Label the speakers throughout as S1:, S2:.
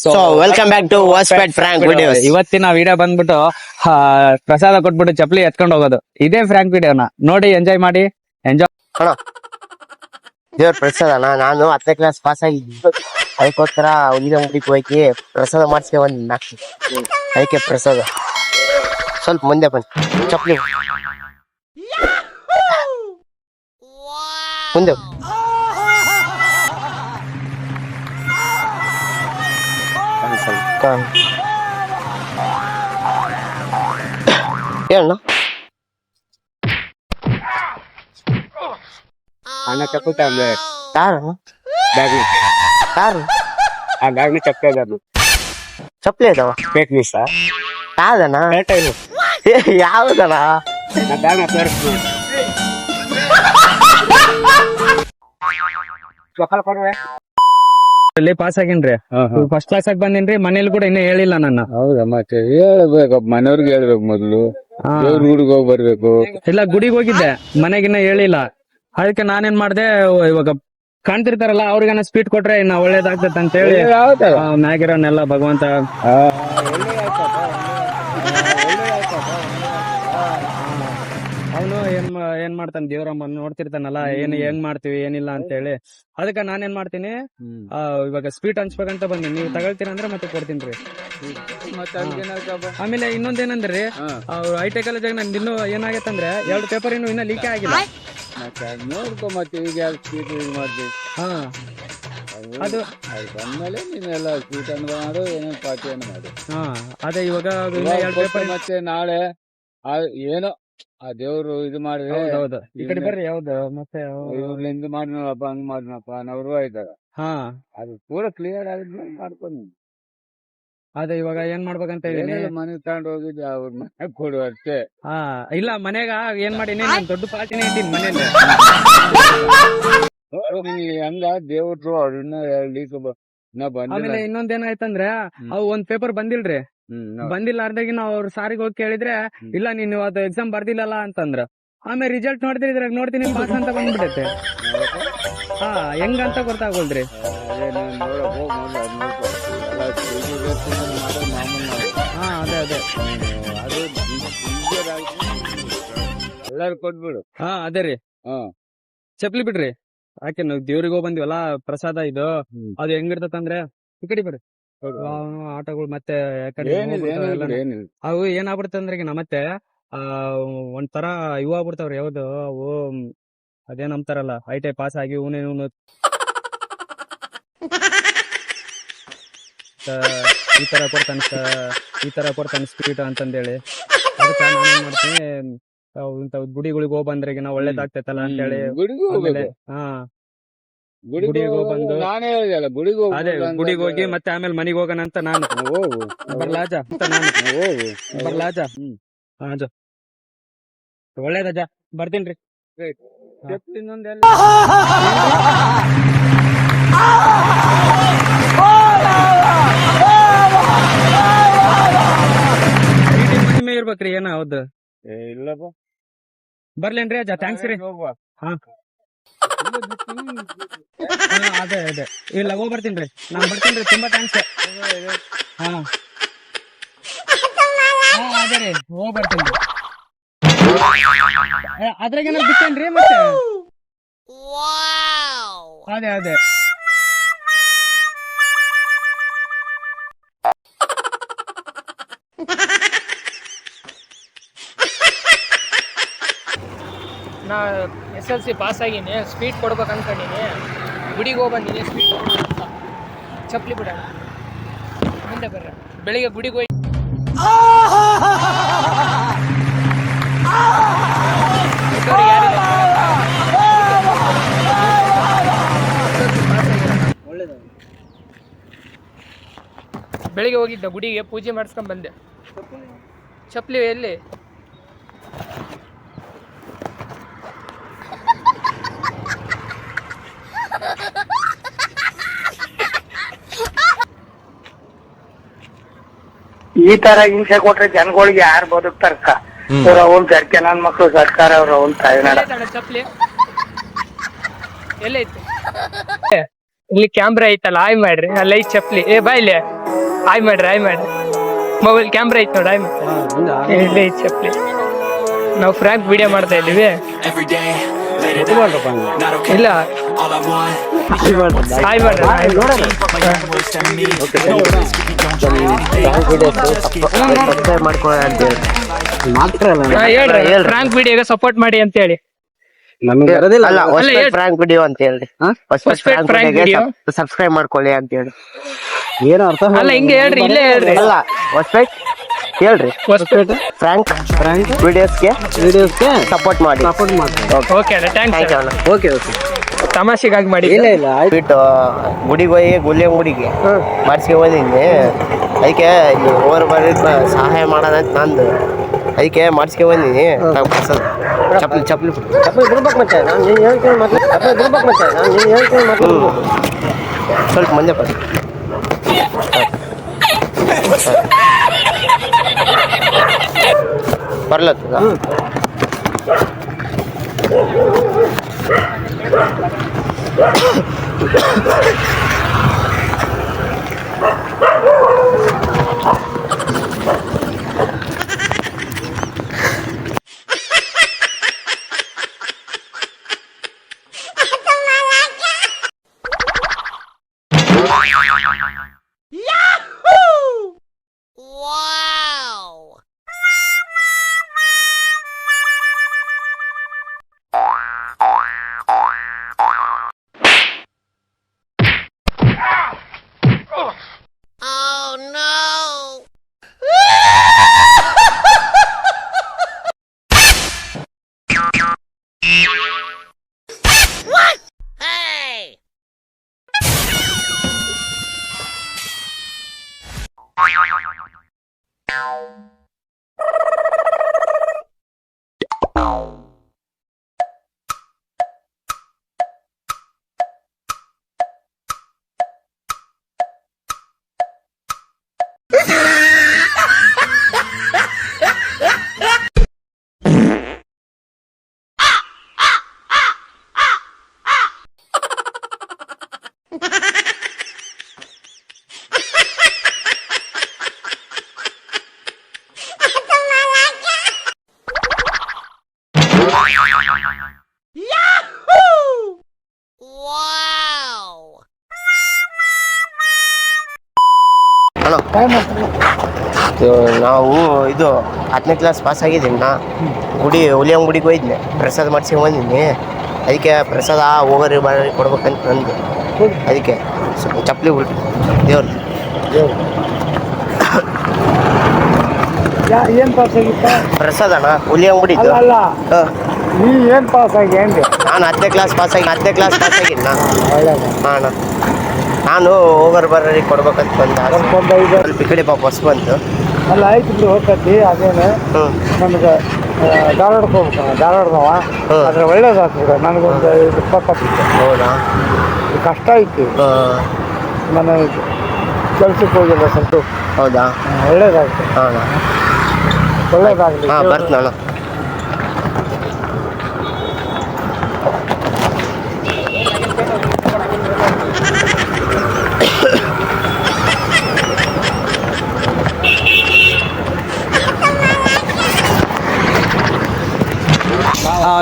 S1: So welcome back to ವಾಸ್ಪೆಟ್ prank videos.
S2: ಇವತ್ತಿನ video ಬಂದ್ಬಿಟ್ಟು ಪ್ರಸಾದ ಕೊಟ್ಬಿಟ್ಟು ಚಪ್ಪಲಿ ಎತ್ಕೊಂಡು ಹೋಗೋದು. ಇದೇ ಫ್ರಾಂಕ್ ವಿಡಿಯೋನ ನೋಡಿ ಎಂಜಾಯ್ ಮಾಡಿ. ಎಂಜಾಯ್
S1: ಅಣ್ಣ ದೇವ್ರ ಪ್ರಸಾದ ಅಣ್ಣ. ನಾನು 10ನೇ ಕ್ಲಾಸ್ ಪಾಸ್ ಆಗಿದ್ದೀನಿ, ಅದಕ್ಕೋಸ್ಕರ ಉಳಿದ ಮುಗಿಗೆ ಹೋಗಿ ಪ್ರಸಾದ ಮಾಡಿಸ್ಕೆ ಒಂದು ಅದಕ್ಕೆ ಪ್ರಸಾದ. ಸ್ವಲ್ಪ ಮುಂದೆ ಬನ್ನಿ, ಚಪ್ಪಲಿ ಮುಂದೆ ಹೇಳಣ್ಣ.
S2: ಅಣ್ಣ ಚಪ್ಪಲಿ
S1: ಯಾರು
S2: ಬ್ಯಾಗ್
S1: ಯಾರು
S2: ಆ ಬ್ಯಾಗ್ನ ಚಪ್ಪಲಿ ಅದ
S1: ಚಪ್ಪಲಿ ಇದಾವ
S2: ಫೇಕ್ ನ್ಯೂಸ್
S1: ಯಾವ್ದಣ್ಣ? ಯಾವ್ದಣ್ಣ?
S2: ಬ್ಯಾಗ್ನ ತೋರಿಸ್ತೀನಿ. ಅಲ್ಲಿ ಪಾಸ್ ಆಗೇನ್ರಿ, ಫಸ್ಟ್ ಕ್ಲಾಸ್ ಆಗಿ ಬಂದೇನ್ರಿ. ಮನೇಲಿ ಕೂಡ ಇನ್ನೂ ಹೇಳಿಲ್ಲ ನನ್ನ.
S3: ಹೌದಾ, ಮತ್ತೆ ಹೇಳ್ಬೇಕು, ಮನೆಯವ್ರಿಗೆ ಹೇಳ್ಬೇಕು. ಮೊದ್ಲು ದೇವ್ರ ಗುಡಿಗೆ ಹೋಗಿ ಬರ್ಬೇಕು.
S2: ಇಲ್ಲ, ಗುಡಿಗೆ ಹೋಗಿದ್ದೆ, ಮನೆಗಿನ್ನ ಹೇಳಿಲ್ಲ. ಅದಕ್ಕೆ ನಾನೇನ್ ಮಾಡ್ದೆ, ಇವಾಗ ಕಾಣ್ತಿರ್ತಾರಲ್ಲ ಅವ್ರಿಗೇನ ಸ್ವೀಟ್ ಕೊಟ್ರೆ ಇನ್ನ ಒಳ್ಳೇದಾಗ್ತದೆ ಅಂತ ಹೇಳಿ ಮ್ಯಾಗಿರೋನೆಲ್ಲ ಭಗವಂತ ಅವನು ಏನ್ ಮಾಡ್ತಾನೆ, ದೇವ್ರ ನೋಡ್ತಿರ್ತಾನಲ್ಲ, ಹೆಂಗ್ ಮಾಡ್ತೀವಿ ಏನಿಲ್ಲ ಅಂತ ಹೇಳಿ. ಅದಕ್ಕೆ ನಾನೇನ್ ಮಾಡ್ತೀನಿ, ಇವಾಗ ಸ್ವೀಟ್ ಹಂಚ್ಬೇಕಂತ ಬಂದೀನಿ. ನೀವು ತಗೊಳ್ತೀರ ಅಂದ್ರೆ ಮತ್ತೆ ಕೊಡ್ತೀನಿ. ಆಮೇಲೆ ಇನ್ನೊಂದೇನಂದ್ರಿ, ಐ.ಟಿ ಕಾಲೇಜಾಗ ನಂದು ಇನ್ನೂ ಏನಾಗತ್ತಂದ್ರೆ 2 ಪೇಪರ್ ಇನ್ನ ಲೀಕೆ ಆಗಿಲ್ಲ.
S3: ನೋಡ್ಕೊ, ಮತ್ತೆ ಈಗ ಸ್ವೀಟ್ ಮಾಡ್ತೀವಿ.
S2: ಅದು
S3: ಬಂದ್ಮೇಲೆ ನೀನೆಲ್ಲ ಸ್ವೀಟ್ ಅನ್ನು ಮಾಡು, ಏನೇನು ಪಾರ್ಟಿ ಅನ್ನು ಮಾಡು.
S2: ಅದೇ ಇವಾಗ 2 ಪೇಪರ್.
S3: ಮತ್ತೆ ನಾಳೆ ಏನೋ ಆ ದೇವ್ರು ಇದು ಮಾಡಿದ್ರೆ
S2: ಹೌದು, ಈ ಕಡೆ ಬರ್ರಿ. ಯಾವ್ದು ಮತ್ತೆ
S3: ಇವ್ರಿಂದ ಮಾಡಿನಪ್ಪ, ಹಂಗ್ ಮಾಡಿನಪ್ಪ ಅನ್ನೋರು ಆಯ್ತಾರ. ಅದು ಪೂರ ಕ್ಲಿಯರ್ ಆಗಿದ್ಮೇಲೆ ಮಾಡ್ಕೊಂಡು
S2: ಅದೇ ಇವಾಗ ಏನ್ ಮಾಡ್ಬೇಕಂತ ಇದೀನಿ.
S3: ಮನೆಗ್ ತಗೊಂಡು ಹೋಗಿದ್ದೆ, ಅವ್ರ ಮನೆ ಕೊಡು ಅಷ್ಟೇ.
S2: ಇಲ್ಲ, ಮನೆಗ ಏನ್ ಮಾಡೀನಿ, ನಾನ್ ದೊಡ್ಡ ಪಾರ್ಟಿನೇ ಇದ್ದೀನಿ ಮನೇಲಿ.
S3: ಹಂಗ ದೇವ್ರು ಅವ್ರನ್ನ
S2: ಆಮೇಲೆ ಇನ್ನೊಂದೇನಾಯ್ತಂದ್ರೆ, ಅವು 1 ಪೇಪರ್ ಬಂದಿಲ್ರಿ. ಬಂದಿಲ್ಲ ಅರ್ಧಾಗಿ ನಾವ್ ಅವ್ರ ಸಾರಿಗೆ ಹೋಗಿ ಕೇಳಿದ್ರೆ, ಇಲ್ಲ ನೀನು ಅದು ಎಕ್ಸಾಮ್ ಬರ್ದಿಲ್ಲಲ್ಲ ಅಂತಂದ್ರ. ಆಮೇಲೆ ರಿಸಲ್ಟ್ ನೋಡಿದ್ರೆ ಇದ್ರಾಗ ನೋಡ್ತೀನಿ ಪಾಸ್ ಅಂತ ಬಂದ್ಬಿಟ್ಟೈತೆ. ಹೆಂಗಂತ ಗೊತ್ತಾಗೋಲ್ರಿ. ಅದೇ ಅದೇ
S3: ಎಲ್ಲಾರು ಕೊಟ್ಬಿಡು.
S2: ಅದೇ ರೀ. ಚಪ್ಲಿ ಬಿಡ್ರಿ, ಯಾಕೆ ನಾವ್ ದೇವ್ರಿಗೆ ಹೋಗಿ ಬಂದಿವಲ್ಲ, ಪ್ರಸಾದ ಇದು. ಅದು ಹೆಂಗಿರ್ತಂದ್ರೆ, ಈ ಕಡೆ ಬರ್ರಿ. ಆಟೋಗಳು ಮತ್ತೆ ಅವು ಏನಾಗ್ಬಿಡ್ತಂದ್ರೆ ಮತ್ತೆ ಒಂಥರ ಇವು ಆಗ್ಬಿಡ್ತಾವ್ರಿ. ಯಾವ್ದು ಅವು ಅದೇನ್ ಅಂತಾರಲ್ಲ, ಐ.ಟಿ ಪಾಸ್ ಆಗಿ ಇವನೇನು ಈ ತರ ಕೊಡ್ತಾನೆ ಸ್ವೀಟ್ ಅಂತಂದೇಳಿ. ಅದಕ್ಕೆ ನಾನೇನ್ ಮಾಡ್ತೀನಿ, ಇಂತ ಗುಡಿಗಳಿಗೆ ಹೋಗಿ ಬಂದ್ರೆ ನಾವು ಒಳ್ಳೇದಾಗ್ತೈತಲ್ಲ ಅಂತೇಳಿ ಗುಡಿಗೆ ಬಂದು
S3: ನಾನೇ ಹೇಳಿದಲ್ಲ,
S2: ಗುಡಿಗೆ ಹೋಗಿ ಮತ್ತೆ ಆಮೇಲೆ ಮನೆಗೆ ಹೋಗೋಣ ಅಂತ ನಾನು. ಬರ್ಲಾಜ ಅಂತ ನಾನು. ಬರ್ಲಾಜ ಅಜ ಒಳ್ಳೇದಜ, ಬರ್ತೀನ್ರಿ. ಮಹಿಮೆ ಇರ್ಬೇಕ್ರಿ. ಏನ ಹೌದು,
S3: ಇಲ್ಲಪ್ಪ,
S2: ಬರ್ಲೇನ್ರಿ ಅಜ್ಜ? ಥ್ಯಾಂಕ್ಸ್ ರೀ. ಅದೇ ಅದೇ ಇಲ್ಲ, ಹೋಗಿ ಬರ್ತೀನ್ರಿ. ನಾನ್ ಬರ್ತೀನ್ರಿ, ತುಂಬಾ ಥ್ಯಾಂಕ್ಸ್. ಅದೇ ರೀ, ಹೋಗಿ ಬರ್ತೀನಿ. ಅದ್ರಾಗೇನ ಬಿಟ್ಟೇನ್ರಿ ಮತ್ತೆ. ಅದೇ ಅದೇ
S4: ನಾ SLC ಪಾಸ್ ಆಗೀನಿ, ಸ್ವೀಟ್ ಕೊಡ್ಬೇಕು ಅನ್ಕೊಂಡಿನಿ. ಗುಡಿಗೆ ಹೋಗಿ ಬಂದೀನಿ, ಸ್ವೀಟ್ ಕೊಡ್ಬೇಕು. ಚಪ್ಪಲಿ ಬಿಡೋಣ, ಮುಂದೆ ಬರ್ರ. ಬೆಳಿಗ್ಗೆ ಗುಡಿಗೆ ಹೋಗಿ ಬೆಳಿಗ್ಗೆ ಹೋಗಿದ್ದೆ ಗುಡಿಗೆ, ಪೂಜೆ ಮಾಡಿಸ್ಕೊಂಡ್ ಬಂದೆ. ಚಪ್ಪಲಿ ಎಲ್ಲಿ?
S5: ಈ ತರ ಹಿಂಸೆ ಕೊಟ್ರೆ ಜನಗಳಿಗೆ ಯಾರು ಬದುಕ್ತಾರಕ್ಕ? ಅವ್ರ ಅವನ್ ಸರ್ಕೆ ನನ್ ಮಕ್ಳು ಸರ್ಕಾರ, ಅವ್ರ ಅವನ್ ತಾಯಿನಾಡ.
S4: ಚಪ್ಪಲಿ ಎಲ್ಲೈತಿ? ಇಲ್ಲಿ ಕ್ಯಾಮ್ರಾ ಐತಲ್ಲ ಆಯ್ ಮಾಡ್ರಿ ಅಲ್ಲ ಐತ್ ಚಪ್ಲಿ ಬಾ ಇಲ್ಲಿ ಆಯ್ ಮಾಡ್ರಿ ಮೊಬೈಲ್ ಕ್ಯಾಮ್ರಾ ಐತ್ ನೋಡಿ ಆಯ್ ಮಾಡ್ರಿ ಇಲ್ಲಿ ಐತ್ ಚಪ್ಲಿ ನಾವು ಫ್ರ್ಯಾಂಕ್ ವಿಡಿಯೋ ಮಾಡ್ತಾ ಇದೀವಿ ಇಲ್ಲ ಆಯ್ ಮಾಡ್ರಿ
S1: ಸಬ್ಸ್ಕ್ರೈಬ್ ಮಾಡ್ಕೊಳ್ಳಿ ಅಂತ ಹೇಳಿ
S4: ಹೇಳ್ರಿ ಫ್ರ್ಯಾಂಕ್ ವಿಡಿಯೋಗೆ ಸಪೋರ್ಟ್ ಮಾಡಿ ಅಂತ ಹೇಳಿ
S1: ಅಲ್ಲ ಹೊಸಪೇಟ್ ಫ್ರಾಂಕ್ ವಿಡಿಯೋ ಅಂತ ಹೇಳ್ರಿ
S4: ಹೊಸಪೇಟ್ ಫ್ರಾಂಕ್ ವಿಡಿಯೋ
S1: ಸಬ್ಸ್ಕ್ರೈಬ್ ಮಾಡ್ಕೊಳ್ಳಿ ಅಂತ ಹೇಳಿ
S4: ಅಲ್ಲ ಹಿಂಗೆ ಹೇಳ್ರಿ ಇಲ್ಲೇ ಹೇಳ್ರಿ
S1: ಅಲ್ಲ ಹೊಸಪೇಟ್ ಹೇಳ್ರಿ
S4: ಹೊಸಪೇಟ್
S1: ಫ್ರಾಂಕ್ ವಿಡಿಯೋಸ್ಗೆ ಸಪೋರ್ಟ್ ಮಾಡಿ
S4: ಓಕೆ ಅಣ್ಣ
S1: ಥ್ಯಾಂಕ್ ಯು
S4: ಥ್ಯಾಂಕ್ಸ್
S1: ಅಣ್ಣ
S4: ಓಕೆ ತಮಾಷೆಗಾಗಿ ಮಾಡಿ
S1: ಬಿಟ್ಟು ಗುಡಿಗೆ ಹೋಗಿ ಗುಲ್ಲೆ ಗುಡಿಗೆ ಮಾಡಿಸ್ಕೆ ಬಂದಿದ್ದೆ ಅದಕ್ಕೆ ಇಲ್ಲಿ ಓವರ್ ಬರೀ ಸಹಾಯ ಮಾಡೋದಂತ ನಂದು ಅದಕ್ಕೆ ಮಾಡಿಸ್ಕೆ ಬಂದಿನಿ ಚಪ್ಪಲಿ ಬಿಡ್ಬೇಕು ಮತ್ತೆ ನಾನು ನೀನು ಹೇಳ್ತೀನಿ ಮತ್ತೆ ಚಪ್ಪಲಿ ಬಿಡ್ಬೇಕು ಮತ್ತೆ ನಾನು ನೀನು ಹೇಳ್ತೀನಿ ಮತ್ತೆ ಸ್ವಲ್ಪ ಮಂದೆ ಬರ್ರಿ ಬರ್ಲತ್ತದ ನಾವು ಇದು 10ನೇ ಕ್ಲಾಸ್ ಪಾಸ್ ಆಗಿದ್ದೀನಿ ನಾ ಹುಲಿಯಂ ಗುಡಿಗೆ ಹೋಗಿದ್ನೆ ಪ್ರಸಾದ ಮಾಡಿಸಿ ಬಂದಿದ್ದೀನಿ ಅದಕ್ಕೆ ಪ್ರಸಾದ ಹೋಗೋರಿ ಬಾರಿ ಕೊಡ್ಬೇಕಂತ ನಂದು ಅದಕ್ಕೆ ಚಪ್ಪಲಿ ಬಿಟ್ಟು ದೇವ್ರು
S3: ಏನ್ ಪಾಸ್ ಆಗಿತ್ತ
S1: ಪ್ರಸಾದ ಅಣ್ಣ ಹುಲಿಯಂ ಗುಡಿದ್ದು
S3: ನೀ ಏನ್ ಪಾಸ್ ಆಗಿ ಏನ್ರಿ
S1: ನಾನು 10ನೇ ಕ್ಲಾಸ್ ಪಾಸ್ ಆಗಿದ್ದೀನಿ ನಾ ಅಣ್ಣ ನಾನು ಹೋಗೋರು ಬರ್ರಿ ಕೊಡ್ಬೇಕಂತ ಬಂದ ಸ್ವಲ್ಪ ಈ ಕಡೆ ಪಾಪ ಹೊಸ ಬಂತು
S3: ಅಲ್ಲ ಆಯ್ತು ಬಿಡು ಹೋಗ್ತೈತಿ ಅದೇನು ನಮ್ಗೆ ಧಾರವಾಡಕ್ಕೆ ಹೋಗ್ಬೇಕು ಧಾರವಾಡದವ ಅದ್ರ ಒಳ್ಳೇದಾಗ್ತದೆ ನನಗೊಂದು 20
S1: ಹೌದಾ
S3: ಕಷ್ಟ ಐತಿ ನಾನು ಕೆಲ್ಸಕ್ಕೆ ಹೋಗಿಲ್ಲ ಸ್ವಲ್ಪ
S1: ಹೌದಾ
S3: ಒಳ್ಳೇದಾಗ್ತದೆ
S1: ಹಾಂ
S3: ಒಳ್ಳೇದಾಗಲಿ
S1: ಹಾಂ ಬರ್ತೀನಿ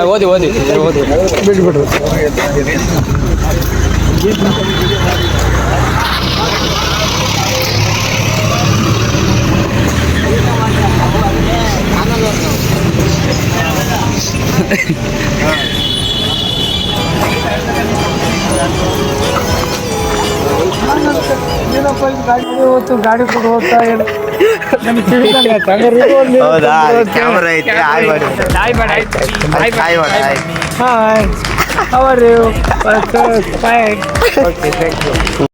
S2: ಓದಿ
S3: ಬಿಟ್ಬಿಡ್ರಿ ಗಾಡಿ ಕೊಡು ಹೋಗ್ತಾ
S1: ಹೌದಾ ಕ್ಯಾಮರಾ ಐತೆ ಹಾಯ್ ಮಾಡಿ ಹಾಯ್ ಮಾಡಿ
S3: hi how are you fine okay thank you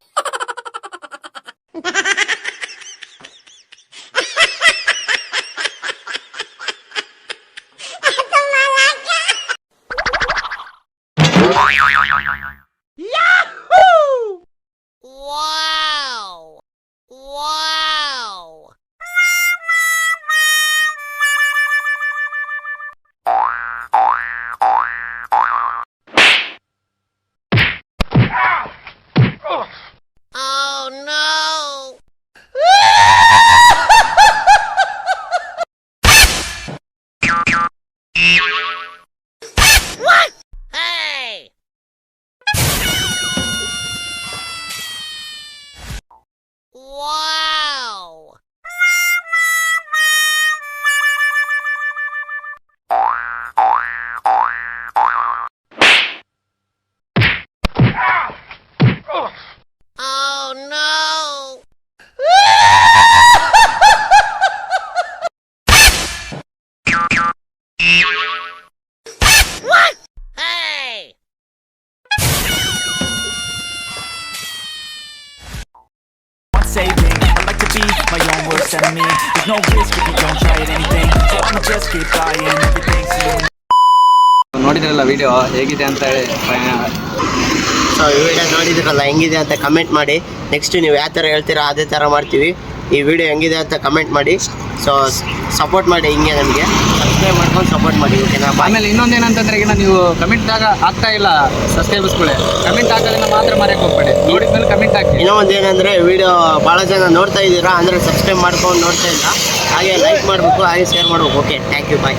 S6: my own worst enemy. There's no risk if you don't try at anything, so I'ma just keep buying everything.
S2: ನೋಡಿದ್ರಲ್ಲ ವಿಡಿಯೋ ಹೇಗಿದೆ ಅಂತ ಹೇಳಿ
S1: so ಈ video ನೋಡಿದ್ರಲ್ಲ ಹೆಂಗಿದೆ ಅಂತ comment ಮಾಡಿ. Next ನೀವು ಯಾವ ಥರ ಹೇಳ್ತೀರಾ ಅದೇ ಥರ ಮಾಡ್ತೀವಿ. ಈ ವಿಡಿಯೋ ಹೆಂಗಿದೆ ಅಂತ ಕಮೆಂಟ್ ಮಾಡಿ. ಸೊ ಸಪೋರ್ಟ್ ಮಾಡಿ, ಹಿಂಗೆ ನಮಗೆ ಸಬ್ಸ್ಕ್ರೈಬ್ ಮಾಡ್ಕೊಂಡು ಸಪೋರ್ಟ್ ಮಾಡಿ, ಓಕೆನಾ?
S2: ಆಮೇಲೆ ಇನ್ನೊಂದು ಏನಂತಂದ್ರೆ ಈಗ ನೀವು ಕಮೆಂಟ್ದಾಗ ಆಗ್ತಾ ಇಲ್ಲ ಸಬ್ಸ್ಕ್ರೈಬರ್ಸ್ಗಳೇ, ಕಮೆಂಟ್ ಹಾಕೋದನ್ನ ಮಾತ್ರ ಮರೆಯಕ್ಕೆ ಹೋಗ್ಬೇಡಿ. ನೋಡಿದ್ಮೇಲೆ ಕಮೆಂಟ್ ಹಾಕಿ.
S1: ಇನ್ನೊಂದು ಏನಂದರೆ ವಿಡಿಯೋ ಭಾಳ ಜನ ನೋಡ್ತಾ ಇದ್ದೀರಾ ಅಂದರೆ ಸಬ್ಸ್ಕ್ರೈಬ್ ಮಾಡ್ಕೊಂಡು ನೋಡ್ತಾ ಇಲ್ಲ, ಹಾಗೆ ಲೈಕ್ ಮಾಡಬೇಕು, ಹಾಗೆ ಶೇರ್ ಮಾಡಬೇಕು. Okay, thank you, bye.